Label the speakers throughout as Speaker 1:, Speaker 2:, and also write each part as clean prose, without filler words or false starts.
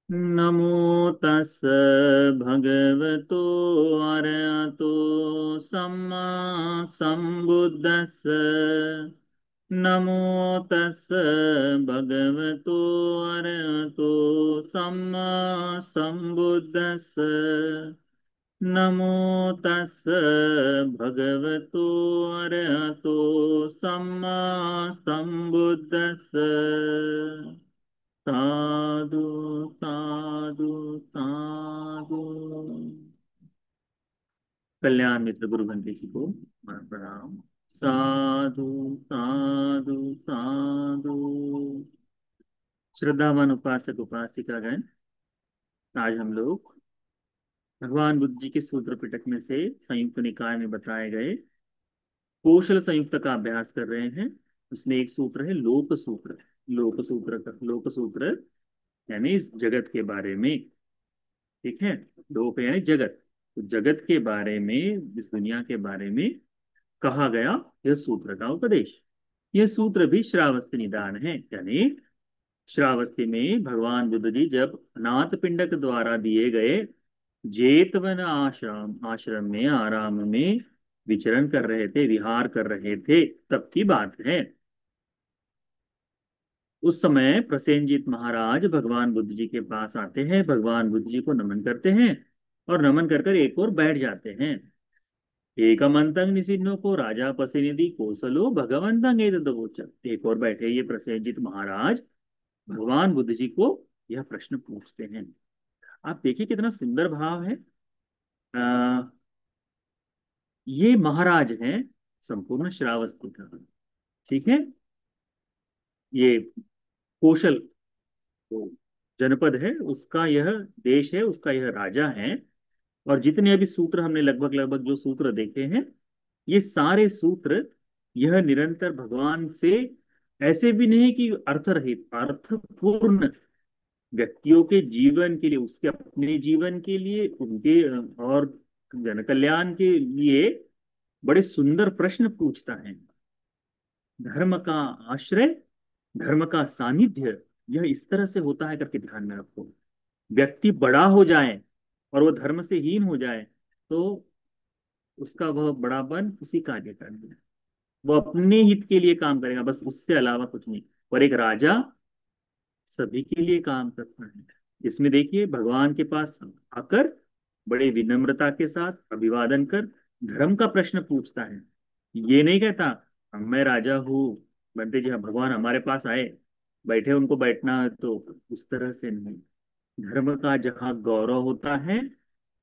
Speaker 1: नमो तस् भगवतो अरहतो सम्मा सम्बुद्धस्स। नमो तस् भगवतो अरहतो सम्मा सम्बुद्धस्स। नमो तस् भगवतो अरहतो सम्मा सम्बुद्धस्स। साधु साधु साधु। कल्याण मित्र गुरु बंदी जी को हमारा प्रणाम। साधु साधु साधु। श्रद्धावान उपासक उपासिकागण, आज हम लोग भगवान बुद्ध जी के सूत्र पिटक में से संयुक्त निकाय में बताए गए कौशल संयुक्त का अभ्यास कर रहे हैं। उसमें एक सूत्र है लोक सूत्र। लोक सूत्र यानी इस जगत के बारे में। ठीक है। लोक यानी जगत। तो जगत के बारे में, इस दुनिया के बारे में कहा गया यह सूत्र का उपदेश। यह सूत्र भी श्रावस्ती निदान है। यानी श्रावस्ती में भगवान बुद्ध जी जब अनाथ पिंडक द्वारा दिए गए जेतवन आश्रम आश्रम में, आराम में विचरण कर रहे थे, विहार कर रहे थे, तब की बात है। उस समय प्रसेनजीत महाराज भगवान बुद्ध जी के पास आते हैं, भगवान बुद्ध जी को नमन करते हैं और नमन कर कर एक और बैठ जाते हैं। एकमंतं निसिन्नो को राजा पसिनिधि कोसलो भगवंतं एतदवोचत्। एक और बैठे ये प्रसेनजीत महाराज भगवान बुद्ध जी को यह प्रश्न पूछते हैं। आप देखिए कितना सुंदर भाव है। आ, ये महाराज हैं संपूर्ण श्रावस्ती का। ठीक है। ये कौशल जो जनपद है उसका यह देश है, उसका यह राजा है। और जितने अभी सूत्र हमने लगभग लगभग जो सूत्र देखे हैं, ये सारे सूत्र यह निरंतर भगवान से ऐसे भी नहीं कि अर्थ रहित, अर्थपूर्ण व्यक्तियों के जीवन के लिए, उसके अपने जीवन के लिए, उनके और जन कल्याण के लिए बड़े सुंदर प्रश्न पूछता है। धर्म का आश्रय, धर्म का सानिध्य, यह इस तरह से होता है करके ध्यान में रखो। व्यक्ति बड़ा हो जाए और वो धर्म से हीन हो जाए तो उसका वह बड़ापन किसी कार्य का नहीं है। वो अपने हित के लिए काम करेगा, बस, उससे अलावा कुछ नहीं। और एक राजा सभी के लिए काम करता है। इसमें देखिए भगवान के पास आकर बड़े विनम्रता के साथ अभिवादन कर धर्म का प्रश्न पूछता है। ये नहीं कहता मैं राजा हूँ, बनते जी हाँ, भगवान हमारे पास आए, बैठे, उनको बैठना है, तो उस तरह से नहीं। धर्म का जहाँ गौरव होता है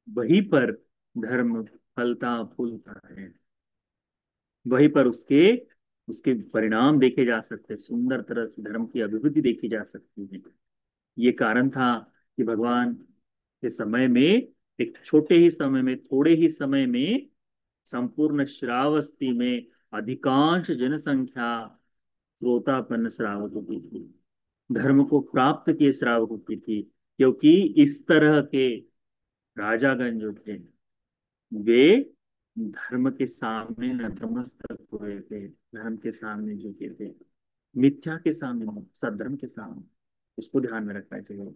Speaker 1: वहीं पर धर्म फलता फूलता है। वहीं पर उसके उसके परिणाम देखे जा सकते हैं, सुंदर तरह से धर्म की अभिवृद्धि देखी जा सकती है। ये कारण था कि भगवान के समय में, एक छोटे ही समय में, थोड़े ही समय में संपूर्ण श्रावस्ती में अधिकांश जनसंख्या श्रोतापन्न श्रावकों की थी, धर्म को प्राप्त किए श्रावकों की थी। क्योंकि इस तरह के राजागण जो थे वे धर्म के सामने नतमस्तक हुए थे, धर्म के सामने झुके थे, मिथ्या के सामने नहीं, सद्धर्म के सामने। इसको ध्यान में रखना चाहिए।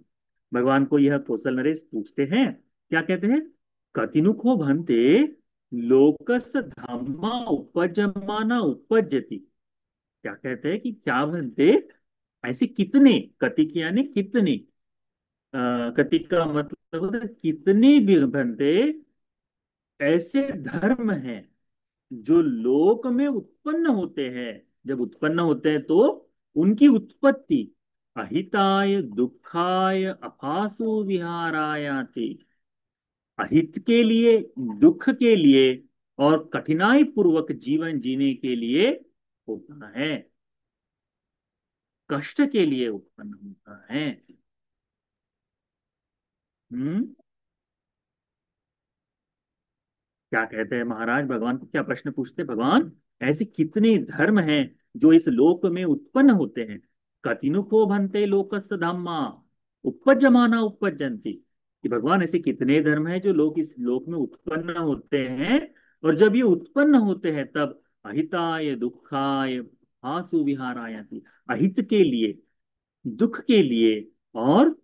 Speaker 1: भगवान को यह कौशल नरेश पूछते हैं, क्या कहते हैं? कतिनुको भंते लोकस धम्मा उपजमाना उपजति। क्या कहते हैं कि क्या भंते, ऐसे कितने, कति की यानी कितने, कति का मतलब होता है कितने भी भंते ऐसे धर्म हैं जो लोक में उत्पन्न होते हैं। जब उत्पन्न होते हैं तो उनकी उत्पत्ति अहिताय दुखाय अपासु विहारायाति, अहित के लिए, दुख के लिए और कठिनाई पूर्वक जीवन जीने के लिए होता है, कष्ट के लिए उत्पन्न होता है। हम्म। क्या कहते हैं महाराज, भगवान को क्या प्रश्न पूछते हैं भगवान? ऐसे कितने धर्म हैं जो इस लोक में उत्पन्न होते हैं। कतिनु को भंते लोकस्य धम्मा उपजमाना उपजंती। कि भगवान ऐसे कितने धर्म हैं जो लोग इस लोक में उत्पन्न होते हैं, और जब ये उत्पन्न होते हैं तब अहिताय दुखाय आसु विहारायति, अहित के लिए, दुख के लिए और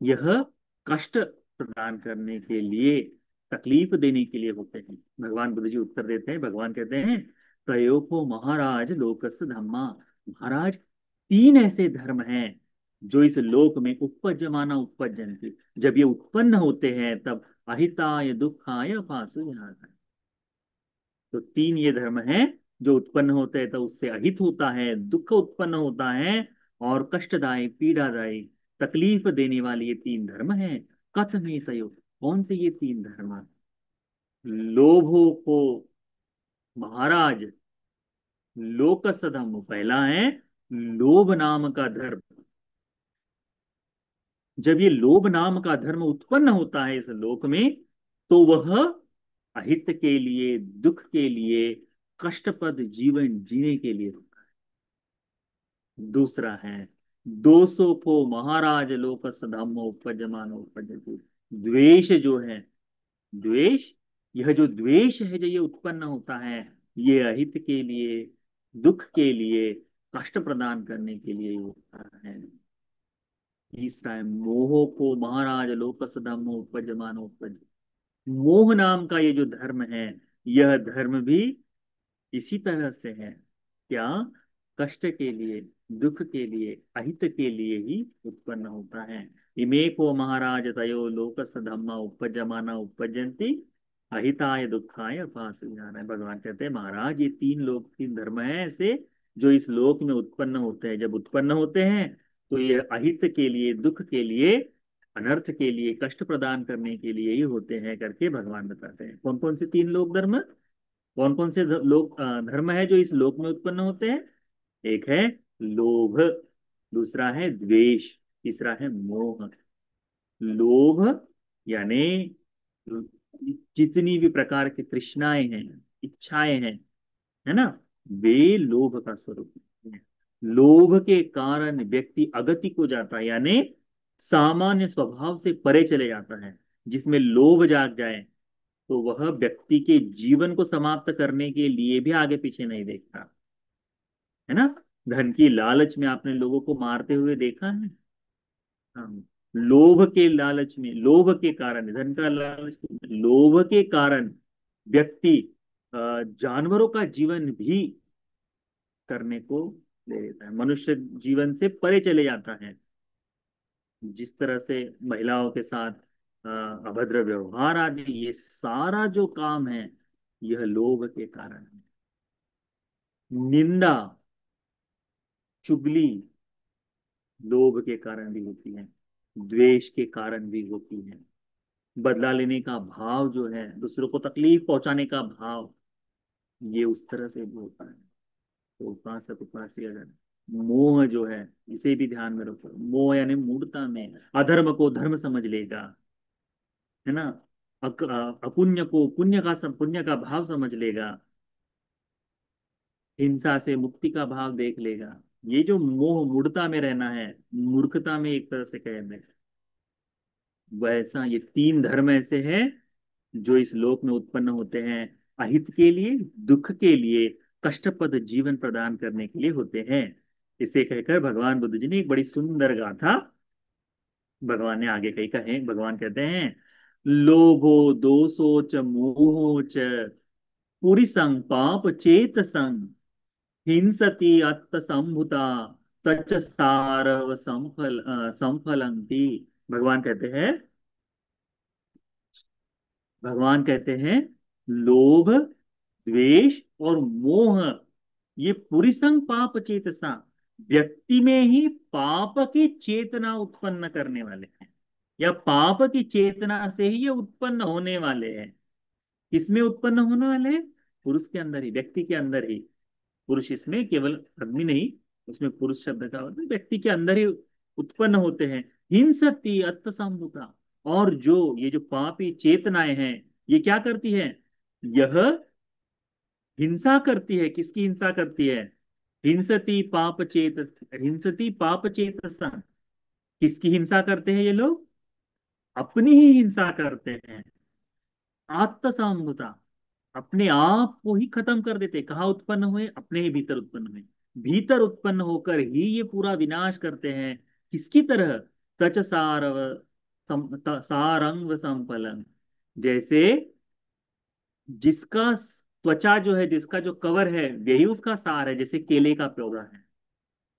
Speaker 1: यह कष्ट प्रदान करने के लिए, तकलीफ देने के लिए होते हैं। भगवान बुद्ध जी उत्तर देते हैं, भगवान कहते हैं, त्रयोको महाराज लोकस्य धम्मा। महाराज, तीन ऐसे धर्म हैं जो इस लोक में उपज्यमाना उपज्यन्ते, जब ये उत्पन्न होते हैं तब अहिताय दुखाय पाशुविनाशाय। तो तीन ये धर्म हैं जो उत्पन्न होते हैं तो उससे अहित होता है, दुख उत्पन्न होता है, और कष्टदायी पीड़ादायी तकलीफ देने वाले ये तीन धर्म हैं। कथमे तयो, कौन से ये तीन धर्म? लोभो को महाराज लोक सधम, पहला है लोभ नाम का धर्म। जब ये लोभ नाम का धर्म उत्पन्न होता है इस लोक में, तो वह अहित के लिए, दुख के लिए, कष्टप्रद जीवन जीने के लिए होता है। दूसरा है दोषों को महाराज लोक सधम उपजमानो उपजति। द्वेष जो है, द्वेष, यह जो द्वेष है जो ये उत्पन्न होता है, ये अहित के लिए, दुख के लिए, कष्ट प्रदान करने के लिए होता है। तीसरा है मोह को महाराज लोक सधम उपजमान उपज। मोह नाम का ये जो धर्म है, यह धर्म भी इसी तरह से है। क्या? कष्ट के लिए, दुख के लिए, अहित के लिए ही उत्पन्न होता है। इमे को महाराज तयो लोक धम्मा उपजमाना उपजंती अहिताय दुखाय पास जाना है। भगवान कहते हैं, महाराज ये तीन लोक, तीन धर्म है ऐसे जो इस लोक में उत्पन्न होते हैं। जब उत्पन्न होते हैं तो ये अहित के लिए, दुख के लिए, अनर्थ के लिए, कष्ट प्रदान करने के लिए ही होते हैं करके भगवान बताते हैं। कौन कौन से तीन लोक धर्म, कौन कौन से लोक धर्म है जो इस लोक में उत्पन्न होते हैं? एक है लोभ, दूसरा है द्वेष, तीसरा है मोह। लोभ यानी जितनी भी प्रकार की तृष्णाएं हैं, इच्छाएं हैं, है ना, वे लोभ का स्वरूप है। लोभ के कारण व्यक्ति अगति को जाता है, यानी सामान्य स्वभाव से परे चले जाता है। जिसमें लोभ जाग जाए तो वह व्यक्ति के जीवन को समाप्त करने के लिए भी आगे पीछे नहीं देखता, है ना। धन की लालच में आपने लोगों को मारते हुए देखा है। हाँ। लोभ के लालच में, लोभ के कारण, धन का लालच, लोभ के कारण व्यक्ति जानवरों का जीवन भी करने को ले लेता है, मनुष्य जीवन से परे चले जाता है। जिस तरह से महिलाओं के साथ अभद्र व्यवहार आदि, ये सारा जो काम है यह लोभ के कारण है। निंदा, चुगली लोभ के कारण भी होती है, द्वेष के कारण भी होती है। बदला लेने का भाव जो है, दूसरों को तकलीफ पहुंचाने का भाव, ये उस तरह से भी होता है। तो उपासक उपासी अगर मोह जो है, इसे भी ध्यान में रखो। मोह यानी मूढ़ता में अधर्म को धर्म समझ लेगा, है ना। अपुण्य को पुण्य का, पुण्य का भाव समझ लेगा, हिंसा से मुक्ति का भाव देख लेगा। ये जो मोह, मूढ़ता में रहना है, मूर्खता में एक तरह से कहे में, वैसा ये तीन धर्म ऐसे हैं जो इस लोक में उत्पन्न होते हैं, अहित के लिए, दुख के लिए, कष्टप्रद जीवन प्रदान करने के लिए होते हैं। इसे कहकर भगवान बुद्ध जी ने एक बड़ी सुंदर गाथा भगवान ने आगे कही, कहे भगवान कहते हैं, लोभो दोषो च मोहो च पुरीसंग पाप चेत संग हिंसति अत्त संभुता तच सारव संफलंती। भगवान कहते हैं, भगवान कहते हैं, लोभ, द्वेष और मोह, ये पुरीसंग पाप चेतसा, व्यक्ति में ही पाप की चेतना उत्पन्न करने वाले हैं, या पाप की चेतना से ही ये उत्पन्न होने वाले हैं। किसमें उत्पन्न होने वाले हैं? पुरुष के अंदर ही, व्यक्ति के अंदर ही। पुरुष इसमें केवल आदमी नहीं, उसमें पुरुष शब्द का मतलब व्यक्ति के अंदर ही उत्पन्न होते हैं। हिंसती अत्त संभुता, और जो ये जो पापी चेतनाएं हैं, ये क्या करती है? यह हिंसा करती है। किसकी हिंसा करती है? हिंसती पाप चेत, हिंसती पाप चेतसा। किसकी हिंसा करते हैं ये लोग? अपनी ही हिंसा करते हैं। आत्मसंभुता, अपने आप को ही खत्म कर देते। कहाँ उत्पन्न हुए? अपने ही भीतर उत्पन्न हुए। भीतर उत्पन्न होकर ही ये पूरा विनाश करते हैं। किसकी तरह? तच सारव सारंग संपलन, जैसे जिसका त्वचा जो है, जिसका जो कवर है, यही उसका सार है। जैसे केले का पौधा है,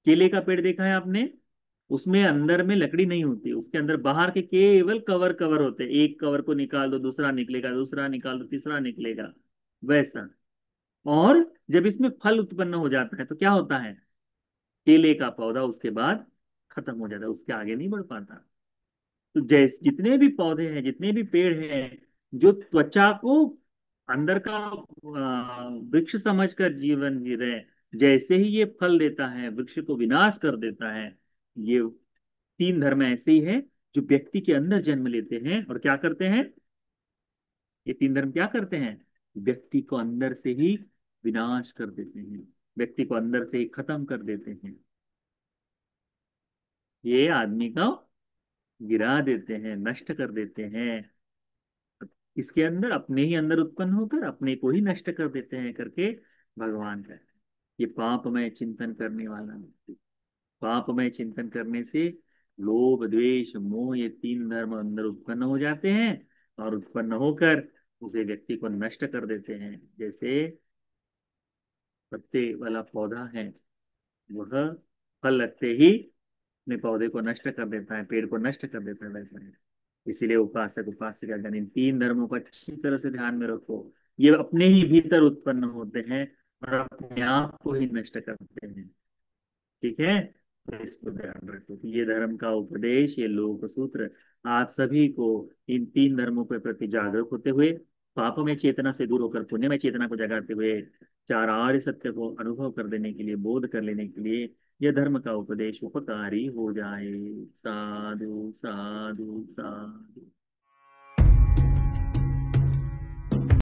Speaker 1: केले का पेड़ देखा है आपने, उसमें अंदर में लकड़ी नहीं होती, उसके अंदर बाहर के केवल कवर कवर होते हैं। एक कवर को निकाल दो दूसरा निकलेगा, दूसरा निकाल दो तीसरा निकलेगा, वैसा। और जब इसमें फल उत्पन्न हो जाता है तो क्या होता है, केले का पौधा उसके बाद खत्म हो जाता है, उसके आगे नहीं बढ़ पाता। तो जैसे जितने भी पौधे हैं, जितने भी पेड़ हैं, जो त्वचा को अंदर का वृक्ष समझकर जीवन जी रहे हैं, जैसे ही ये फल देता है वृक्ष को विनाश कर देता है। ये तीन धर्म ऐसे ही हैं जो व्यक्ति के अंदर जन्म लेते हैं और क्या करते हैं, ये तीन धर्म क्या करते हैं, व्यक्ति को अंदर से ही विनाश कर देते हैं, व्यक्ति को अंदर से ही खत्म कर देते हैं। ये आदमी को गिरा देते हैं, नष्ट कर देते हैं। इसके अंदर अपने ही अंदर उत्पन्न होकर अपने को ही नष्ट कर देते हैं करके भगवान कहते हैं। ये पापमय चिंतन करने वाला व्यक्ति, पापमय चिंतन करने से लोभ द्वेष मोह ये तीन धर्म अंदर उत्पन्न हो जाते हैं, और उत्पन्न होकर उसे व्यक्ति को नष्ट कर देते हैं। जैसे पत्ते वाला पौधा है, वह फल लगते ही अपने पौधे को नष्ट कर देता है, पेड़ को नष्ट कर देता है, वैसा है। इसीलिए उपासक उपासिका गण इन तीन धर्मों को अच्छी तरह से ध्यान में रखो। ये अपने ही भीतर उत्पन्न होते हैं और अपने आप को ही नष्ट करते हैं। ठीक है, तो इसको ध्यान रखो कि ये धर्म का उपदेश, ये लोक सूत्र आप सभी को इन तीन धर्मों के प्रति जागरूक होते हुए, पाप में चेतना से दूर होकर पुण्य में चेतना को जगाते हुए, चार आर्य सत्य को अनुभव कर देने के लिए, बोध कर लेने के लिए यह धर्म का उपदेश उपकारी हो जाए। साधु साधु साधु।